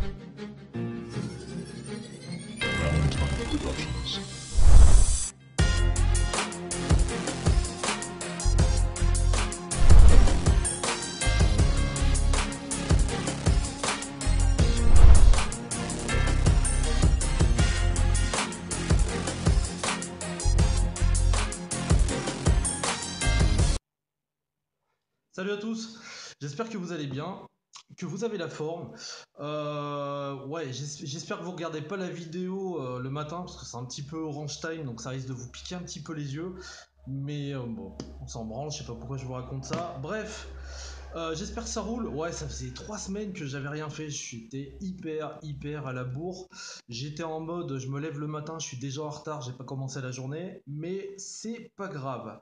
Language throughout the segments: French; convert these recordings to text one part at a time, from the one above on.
Valentine Productions. Salut à tous, j'espère que vous allez bien, que vous avez la forme. Ouais, j'espère que vous regardez pas la vidéo le matin parce que c'est un petit peu orange time, donc ça risque de vous piquer un petit peu les yeux. Mais bon, on s'en branle, je sais pas pourquoi je vous raconte ça. Bref, j'espère que ça roule. Ouais, ça faisait 3 semaines que j'avais rien fait. J'étais hyper à la bourre. J'étais en mode, je me lève le matin, je suis déjà en retard, j'ai pas commencé la journée, mais c'est pas grave.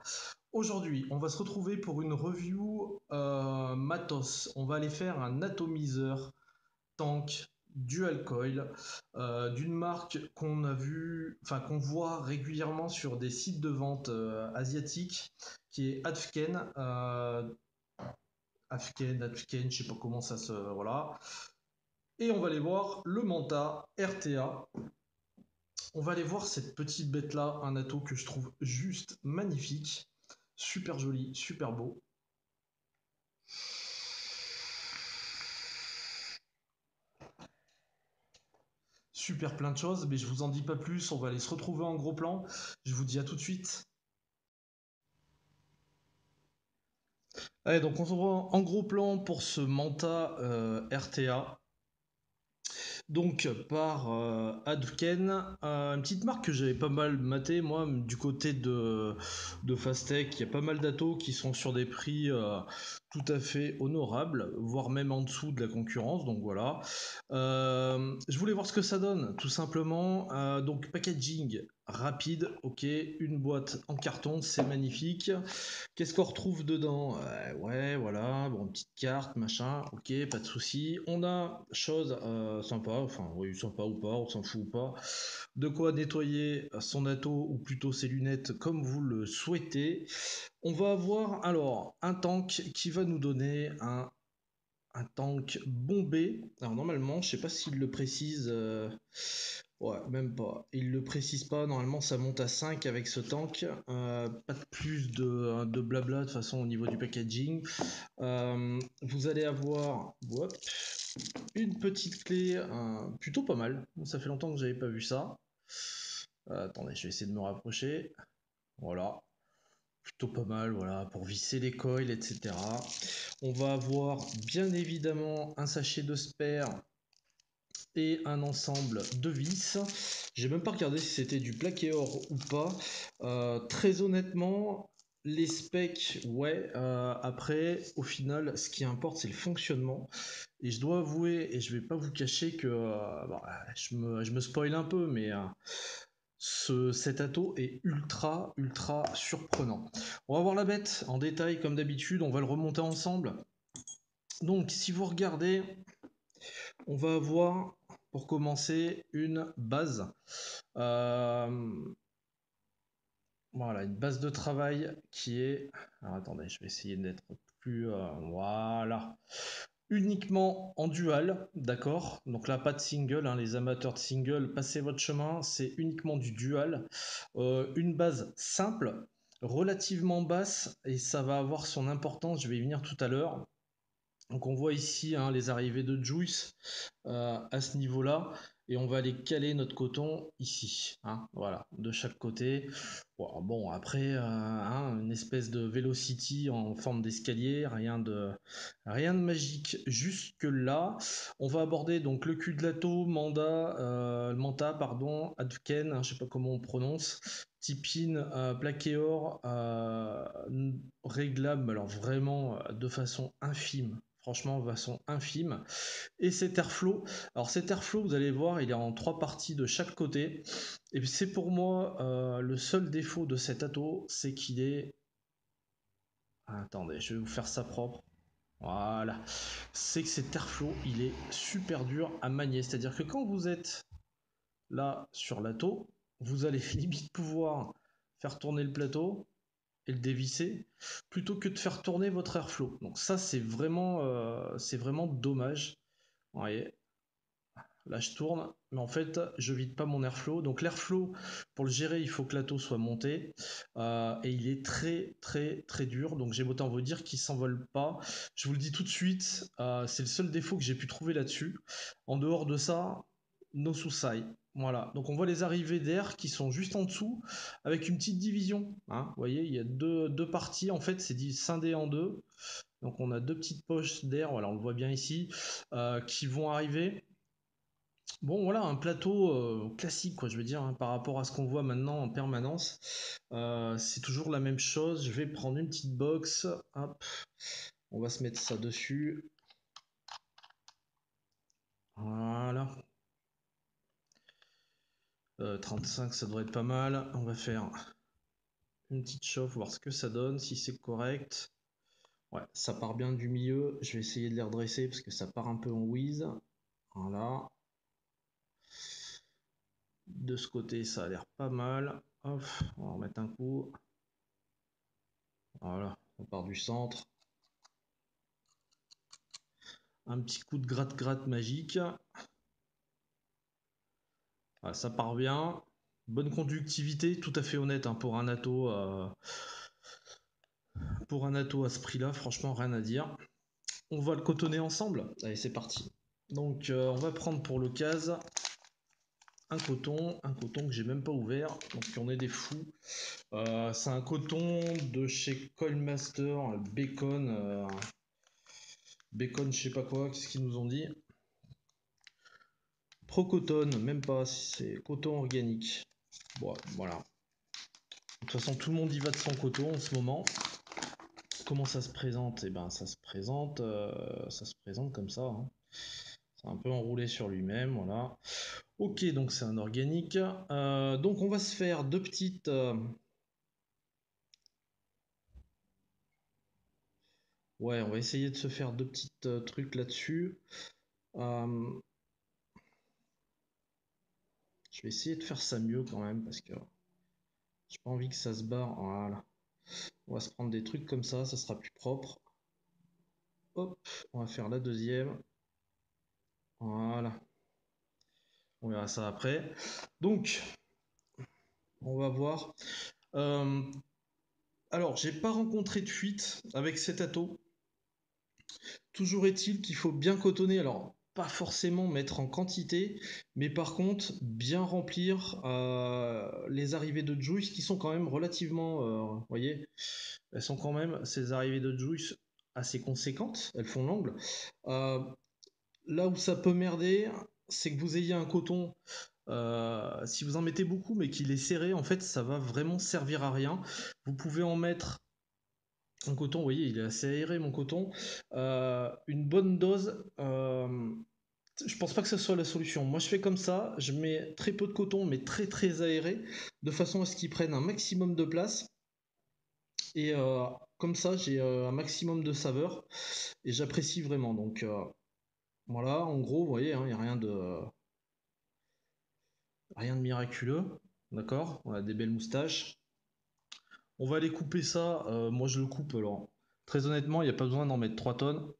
Aujourd'hui, on va se retrouver pour une review matos. On va aller faire un atomiseur tank dual coil d'une marque qu'on a vu, enfin qu'on voit régulièrement sur des sites de vente asiatiques, qui est Afken. Afken, je sais pas comment ça se, voilà. Et on va aller voir le Manta RTA. On va aller voir cette petite bête là, un ato que je trouve juste magnifique, super joli, super beau. Super plein de choses, mais je vous en dis pas plus, on va aller se retrouver en gros plan. Je vous dis à tout de suite. Allez, donc on se revoit en gros plan pour ce Manta RTA. Donc par Adken, une petite marque que j'avais pas mal maté moi du côté de Fastech. Il y a pas mal d'atos qui sont sur des prix tout à fait honorables, voire même en dessous de la concurrence, donc voilà. Je voulais voir ce que ça donne, tout simplement. Donc packaging rapide, ok, une boîte en carton, c'est magnifique. Qu'est-ce qu'on retrouve dedans? Ouais, voilà, bon, petite carte, machin, ok, pas de souci. On a chose sympa, enfin, oui, sympa ou pas, on s'en fout ou pas. De quoi nettoyer son ato ou plutôt ses lunettes comme vous le souhaitez. On va avoir alors un tank qui va nous donner un tank bombé. Alors normalement, je sais pas s'il le précise. Ouais, même pas. Il le précise pas. Normalement, ça monte à 5 avec ce tank. Pas de plus de blabla de toute façon au niveau du packaging. Vous allez avoir hop, une petite clé plutôt pas mal. Ça fait longtemps que j'avais pas vu ça. Attendez, je vais essayer de me rapprocher. Voilà. Plutôt pas mal, voilà, pour visser les coils, etc. On va avoir bien évidemment un sachet de spare et un ensemble de vis. J'ai même pas regardé si c'était du plaqué or ou pas. Très honnêtement, les specs, ouais. Après, au final, ce qui importe, c'est le fonctionnement. Et je dois avouer, et je vais pas vous cacher que je me spoil un peu, mais cet ato est ultra surprenant. On va voir la bête en détail comme d'habitude, on va le remonter ensemble. Donc si vous regardez, on va avoir pour commencer une base. Voilà, une base de travail qui est... Alors attendez, je vais essayer d'être plus... voilà. Uniquement en dual, d'accord. Donc là, pas de single, hein, les amateurs de single, passez votre chemin, c'est uniquement du dual. Une base simple, relativement basse, et ça va avoir son importance, je vais y venir tout à l'heure. Donc on voit ici hein, les arrivées de Juice à ce niveau-là, et on va aller caler notre coton ici, hein, voilà, de chaque côté. Bon, après, hein, une espèce de Velocity en forme d'escalier, rien de magique jusque là. On va aborder donc le cul de lato, Manta, pardon, Adken, hein, je sais pas comment on prononce, Tipin, plaqué or, réglable, alors vraiment de façon infime. Franchement, de façon infime. Et cet airflow, alors cet airflow, vous allez voir, il est en 3 parties de chaque côté. Et c'est pour moi le seul défaut de cet ato, c'est qu'il est... Attendez, je vais vous faire ça propre. Voilà. C'est que cet airflow, il est super dur à manier. C'est-à-dire que quand vous êtes là sur l'ato, vous allez limite pouvoir faire tourner le plateau et le dévisser plutôt que de faire tourner votre airflow. Donc ça, c'est vraiment dommage. Vous voyez, Là, je tourne, mais en fait, je vide pas mon airflow. Donc, l'airflow, pour le gérer, il faut que la taux soit montée. Et il est très, très, très dur. Donc, j'ai autant vous dire qu'il s'envole pas. Je vous le dis tout de suite, c'est le seul défaut que j'ai pu trouver là-dessus. En dehors de ça, no souci. Voilà. Donc, on voit les arrivées d'air qui sont juste en dessous, avec une petite division. Hein. Vous voyez, il y a deux parties. En fait, c'est scindé en deux. Donc, on a deux petites poches d'air. Voilà, on le voit bien ici, qui vont arriver. Bon, voilà, un plateau classique, quoi, je veux dire, hein, par rapport à ce qu'on voit maintenant en permanence. C'est toujours la même chose. Je vais prendre une petite box. Hop, on va se mettre ça dessus. Voilà. 35, ça devrait être pas mal. On va faire une petite chauffe, voir ce que ça donne, si c'est correct. Ouais, ça part bien du milieu. Je vais essayer de les redresser parce que ça part un peu en wheeze. Voilà. De ce côté, ça a l'air pas mal. Hop, on va remettre un coup. Voilà, on part du centre. Un petit coup de gratte-gratte magique. Voilà, ça part bien. Bonne conductivité, tout à fait honnête hein, pour un atto. Pour un atto à ce prix-là, franchement, rien à dire. On va le cotonner ensemble. Allez, c'est parti. Donc, on va prendre pour l'occasion un coton que j'ai même pas ouvert. Donc, on est des fous. C'est un coton de chez Coilmaster, Bacon. Bacon, je sais pas quoi, qu'est-ce qu'ils nous ont dit. Pro-coton, même pas, c'est coton organique. Bon, voilà. De toute façon, tout le monde y va de son coton en ce moment. Comment ça se présente? Eh ben, ça se présente comme ça. Hein. C'est un peu enroulé sur lui-même, voilà. Ok, donc c'est un organique. Donc on va se faire deux petites. Ouais, on va essayer de se faire deux petites trucs là-dessus. Euh, Je vais essayer de faire ça mieux quand même parce que j'ai pas envie que ça se barre. Voilà. On va se prendre des trucs comme ça sera plus propre. Hop, on va faire la deuxième. Voilà. On verra ça après. Donc, on va voir. Euh, alors, j'ai pas rencontré de fuite avec cet atto. Toujours est-il qu'il faut bien cotonner. Alors, pas forcément mettre en quantité, mais par contre, bien remplir les arrivées de juice qui sont quand même relativement. Vous voyez, elles sont quand même, ces arrivées de juice assez conséquentes. Elles font l'angle. Euh, Là où ça peut merder, c'est que vous ayez un coton. Si vous en mettez beaucoup mais qu'il est serré, en fait, ça va vraiment servir à rien. Vous pouvez en mettre un coton, vous voyez, il est assez aéré mon coton. Une bonne dose. Je pense pas que ce soit la solution. Moi, je fais comme ça. Je mets très peu de coton, mais très très aéré, de façon à ce qu'il prenne un maximum de place. Et comme ça, j'ai un maximum de saveur et j'apprécie vraiment. Donc voilà, en gros, vous voyez, il n'y a rien de miraculeux. D'accord? On a des belles moustaches. On va aller couper ça. Moi, je le coupe. Alors, très honnêtement, il n'y a pas besoin d'en mettre 3 tonnes.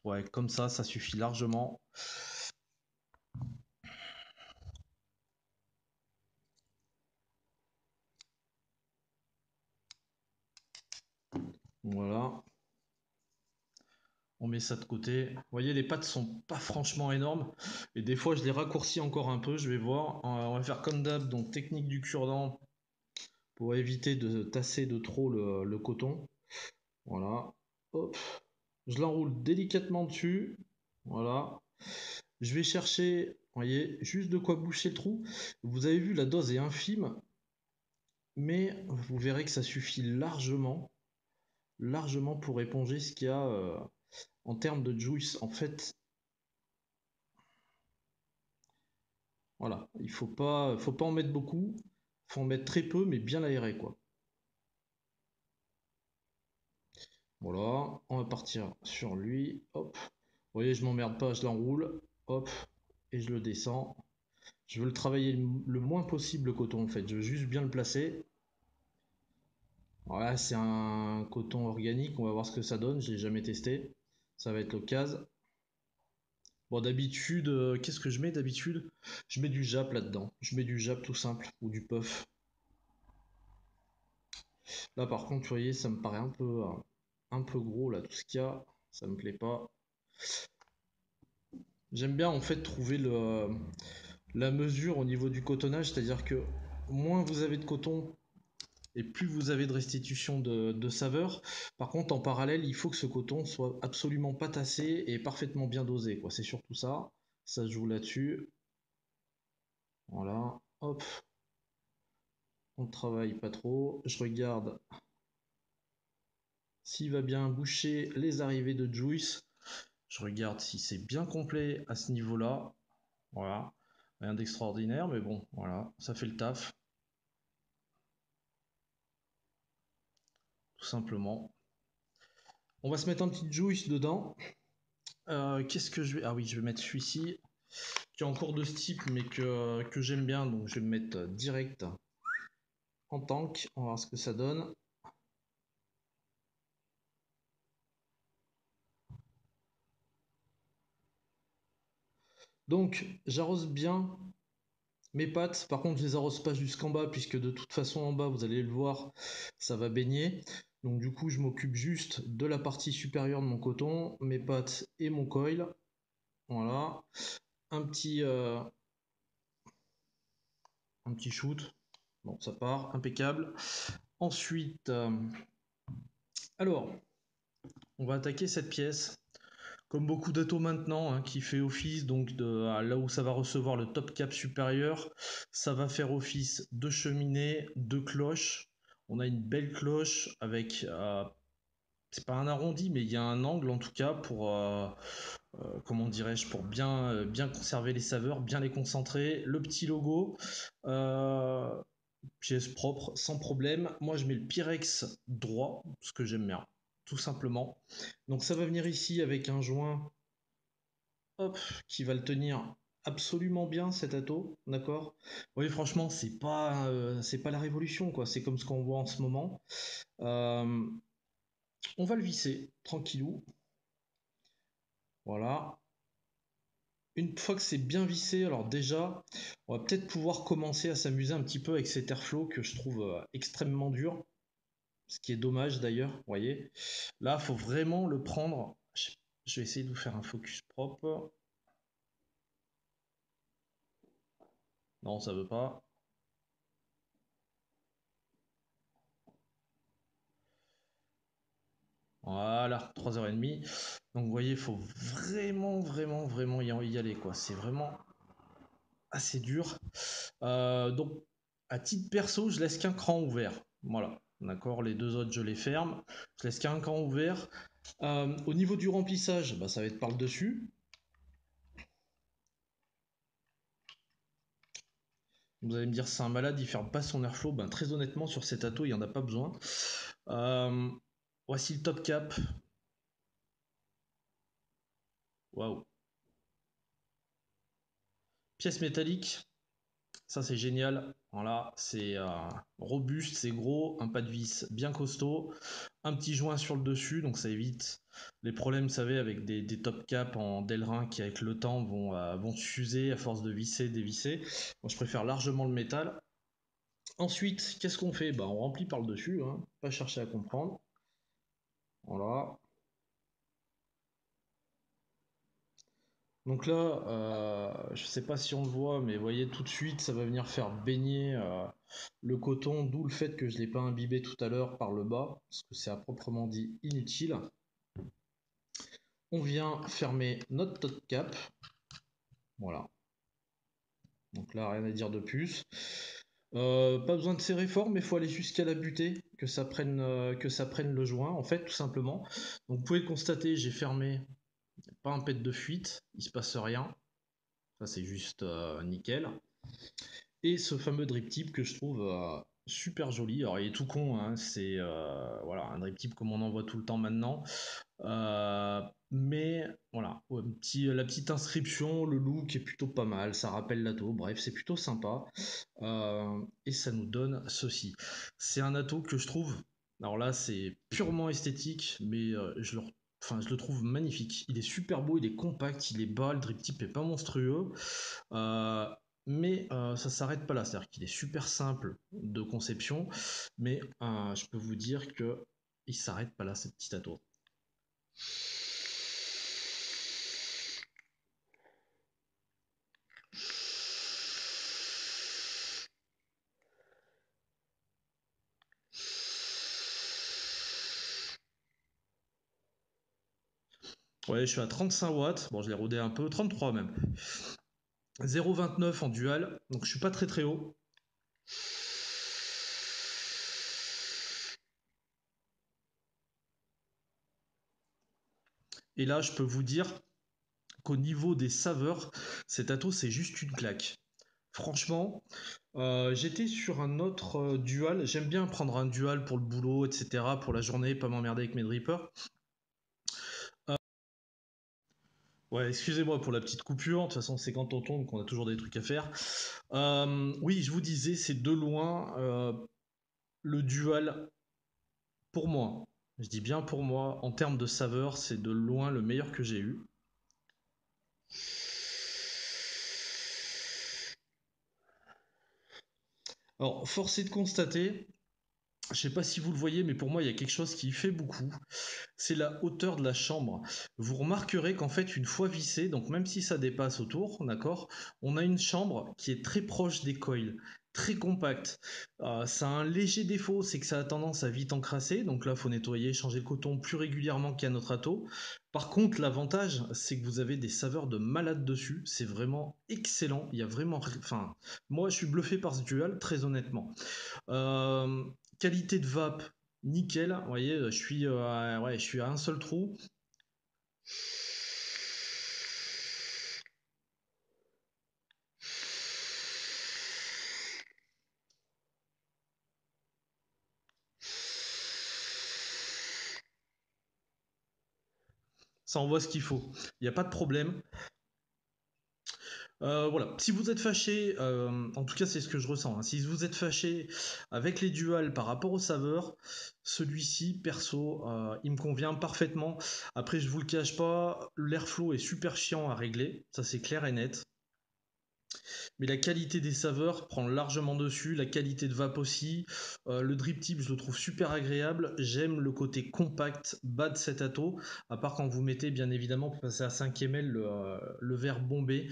Ouais, comme ça suffit largement. Voilà. On met ça de côté. Vous voyez, les pattes sont pas franchement énormes. Et des fois, je les raccourcis encore un peu. Je vais voir. On va faire comme d'hab. Donc, technique du cure-dent pour éviter de tasser de trop le coton. Voilà. Hop. Je l'enroule délicatement dessus. Voilà. Je vais chercher, vous voyez, juste de quoi boucher le trou. Vous avez vu, la dose est infime, mais vous verrez que ça suffit largement pour éponger ce qu'il y a en termes de juice. En fait, voilà, faut pas en mettre beaucoup, faut en mettre très peu, mais bien aéré, quoi. Voilà, on va partir sur lui. Hop, vous voyez, je m'emmerde pas, je l'enroule. Hop, et je le descends. Je veux le travailler le moins possible le coton en fait. Je veux juste bien le placer. Voilà, c'est un coton organique. On va voir ce que ça donne. Je l'ai jamais testé. Ça va être l'occasion. Bon, d'habitude, qu'est-ce que je mets d'habitude? Je mets du Jap là-dedans. Je mets du Jap tout simple, ou du puff. Là, par contre, vous voyez, ça me paraît un peu gros, là, tout ce qu'il y a. Ça me plaît pas. J'aime bien, en fait, trouver la mesure au niveau du cotonnage, c'est-à-dire que moins vous avez de coton, et plus vous avez de restitution de saveur. Par contre, en parallèle, il faut que ce coton soit absolument pas tassé et parfaitement bien dosé, quoi. C'est surtout ça. Ça se joue là-dessus. Voilà. Hop. On travaille pas trop. Je regarde s'il va bien boucher les arrivées de Juice. Je regarde si c'est bien complet à ce niveau-là. Voilà. Rien d'extraordinaire, mais bon, voilà. Ça fait le taf. Tout simplement. On va se mettre un petit Juice dedans. Qu'est-ce que je vais... Ah oui, je vais mettre celui-ci, qui est en cours de steep, mais que j'aime bien, donc je vais me mettre direct en tank. On va voir ce que ça donne. Donc, j'arrose bien mes pâtes. Par contre, je les arrose pas jusqu'en bas, puisque de toute façon, en bas, vous allez le voir, ça va baigner. Donc, du coup, je m'occupe juste de la partie supérieure de mon coton, mes pâtes et mon coil. Voilà. Un petit, euh, un petit shoot. Bon, ça part, impeccable. Ensuite, alors, on va attaquer cette pièce. Comme beaucoup d'atos maintenant, hein, qui fait office donc là où ça va recevoir le top cap supérieur, ça va faire office de cheminée, de cloche. On a une belle cloche avec, c'est pas un arrondi, mais il y a un angle en tout cas pour, comment dirais-je, pour bien conserver les saveurs, bien les concentrer. Le petit logo, euh, pièce propre, sans problème. Moi, je mets le Pyrex droit, ce que j'aime bien, tout simplement. Donc ça va venir ici avec un joint, hop, qui va le tenir absolument bien cet ato, d'accord. Oui, franchement, c'est pas la révolution, quoi. C'est comme ce qu'on voit en ce moment. Euh, on va le visser tranquillou, voilà. Une fois que c'est bien vissé, alors déjà, on va peut-être pouvoir commencer à s'amuser un petit peu avec cet airflow que je trouve extrêmement dur, ce qui est dommage d'ailleurs, vous voyez. Là, il faut vraiment le prendre. Je vais essayer de vous faire un focus propre. Non, ça veut pas. Voilà, 3h30. Donc vous voyez, il faut vraiment y aller, quoi. C'est vraiment assez dur. Donc, à titre perso, je laisse qu'un cran ouvert. Voilà, d'accord. Les deux autres, je les ferme. Je laisse qu'un cran ouvert. Au niveau du remplissage, bah, ça va être par le dessus. Vous allez me dire, c'est un malade, il ferme pas son airflow. Ben, très honnêtement, sur cet ato, il n'y en a pas besoin. Euh, voici le top cap. Waouh. Pièce métallique. Ça, c'est génial. Voilà, c'est robuste, c'est gros, un pas de vis bien costaud, un petit joint sur le dessus, donc ça évite les problèmes, vous savez, avec des top caps en Delrin qui, avec le temps, vont s'user à force de visser, dévisser. Moi, je préfère largement le métal. Ensuite, qu'est-ce qu'on fait? Bah, on remplit par le dessus, hein, pas chercher à comprendre. Voilà. Donc là, je sais pas si on le voit, mais vous voyez tout de suite, ça va venir faire baigner le coton, d'où le fait que je ne l'ai pas imbibé tout à l'heure par le bas, parce que c'est à proprement dit inutile. On vient fermer notre top cap. Voilà. Donc là, rien à dire de plus. Pas besoin de serrer fort, mais il faut aller jusqu'à la butée, que ça prenne le joint, en fait, tout simplement. Donc vous pouvez le constater, j'ai fermé, pas un pet de fuite, il se passe rien. Ça, c'est juste nickel. Et ce fameux drip tip que je trouve super joli. Alors, il est tout con, hein, c'est voilà, un drip tip comme on en voit tout le temps maintenant. Mais voilà, ouais, la petite inscription, le look est plutôt pas mal, ça rappelle l'atto, bref, c'est plutôt sympa. Et ça nous donne ceci. C'est un atto que je trouve, alors là, c'est purement esthétique, mais je le Enfin, je le trouve magnifique. Il est super beau, il est compact, il est bas, le drip tip est pas monstrueux. Euh, mais ça s'arrête pas là, c'est-à-dire qu'il est super simple de conception, mais je peux vous dire que il s'arrête pas là, ce petit ato. Ouais, je suis à 35 watts, bon je l'ai rodé un peu, 33 même. 0,29 en dual, donc je suis pas très très haut. Et là, je peux vous dire qu'au niveau des saveurs, cet ato c'est juste une claque. Franchement, j'étais sur un autre dual. J'aime bien prendre un dual pour le boulot, etc. Pour la journée, pas m'emmerder avec mes drippers. Ouais, excusez-moi pour la petite coupure. De toute façon, c'est quand on tourne qu'on a toujours des trucs à faire. Oui, je vous disais, c'est de loin le dual pour moi. Je dis bien pour moi, en termes de saveur, c'est de loin le meilleur que j'ai eu. Alors, force est de constater, je sais pas si vous le voyez, mais pour moi, il y a quelque chose qui fait beaucoup. C'est la hauteur de la chambre. Vous remarquerez qu'en fait, une fois vissé, donc même si ça dépasse autour, d'accord, on a une chambre qui est très proche des coils, très compacte. Ça a un léger défaut, c'est que ça a tendance à vite encrasser, donc là, il faut nettoyer, changer le coton plus régulièrement qu'à notre ato. Par contre, l'avantage, c'est que vous avez des saveurs de malade dessus. C'est vraiment excellent. Il y a vraiment, enfin, moi, je suis bluffé par ce dual, très honnêtement. Euh, Qualité de vape, nickel. Vous voyez, ouais, je suis à un seul trou. Ça envoie ce qu'il faut. Il n'y a pas de problème. Voilà. Si vous êtes fâché, en tout cas c'est ce que je ressens, hein. Si vous êtes fâché avec les duals par rapport aux saveurs, celui-ci, perso, il me convient parfaitement. Après, je vous le cache pas, l'airflow est super chiant à régler, ça c'est clair et net. Mais la qualité des saveurs prend largement dessus, la qualité de vape aussi. Le drip tip, je le trouve super agréable. J'aime le côté compact, bas de cet ato, à part quand vous mettez bien évidemment pour passer à 5 ml le verre bombé.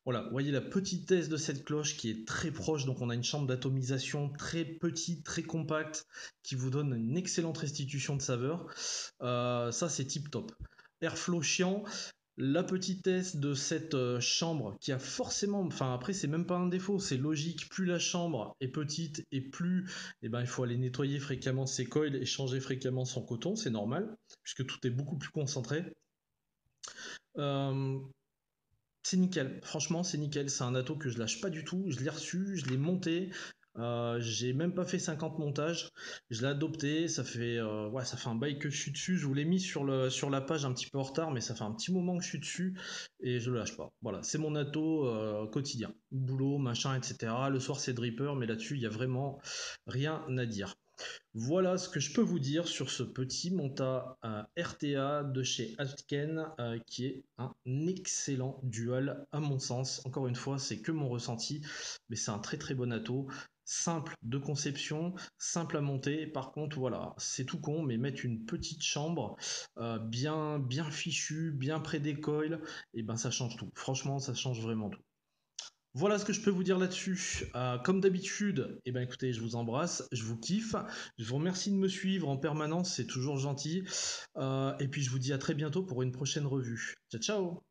Voilà, vous voyez la petitesse de cette cloche qui est très proche, donc on a une chambre d'atomisation très petite, très compacte, qui vous donne une excellente restitution de saveur. Ça c'est tip top. Airflow chiant, la petitesse de cette chambre qui a forcément, enfin après c'est même pas un défaut, c'est logique, plus la chambre est petite et plus il faut aller nettoyer fréquemment ses coils et changer fréquemment son coton, c'est normal, puisque tout est beaucoup plus concentré. Euh, c'est nickel, franchement c'est nickel, c'est un ato que je lâche pas du tout, je l'ai reçu, je l'ai monté, j'ai même pas fait 50 montages, je l'ai adopté, ouais, ça fait un bail que je suis dessus, je vous l'ai mis sur la page un petit peu en retard, mais ça fait un petit moment que je suis dessus et je le lâche pas. Voilà, c'est mon ato quotidien, boulot, machin, etc. Le soir c'est dripper, mais là-dessus il y a vraiment rien à dire. Voilà ce que je peux vous dire sur ce petit Monta RTA de chez Altken qui est un excellent dual à mon sens. Encore une fois, c'est que mon ressenti, mais c'est un très très bon ato. Simple de conception, simple à monter. Par contre, voilà, c'est tout con, mais mettre une petite chambre bien fichue, bien près des coils, et ben ça change tout. Franchement, ça change vraiment tout. Voilà ce que je peux vous dire là-dessus. Comme d'habitude, eh ben écoutez, je vous embrasse, je vous kiffe, je vous remercie de me suivre en permanence, c'est toujours gentil. Et puis je vous dis à très bientôt pour une prochaine revue. Ciao ciao.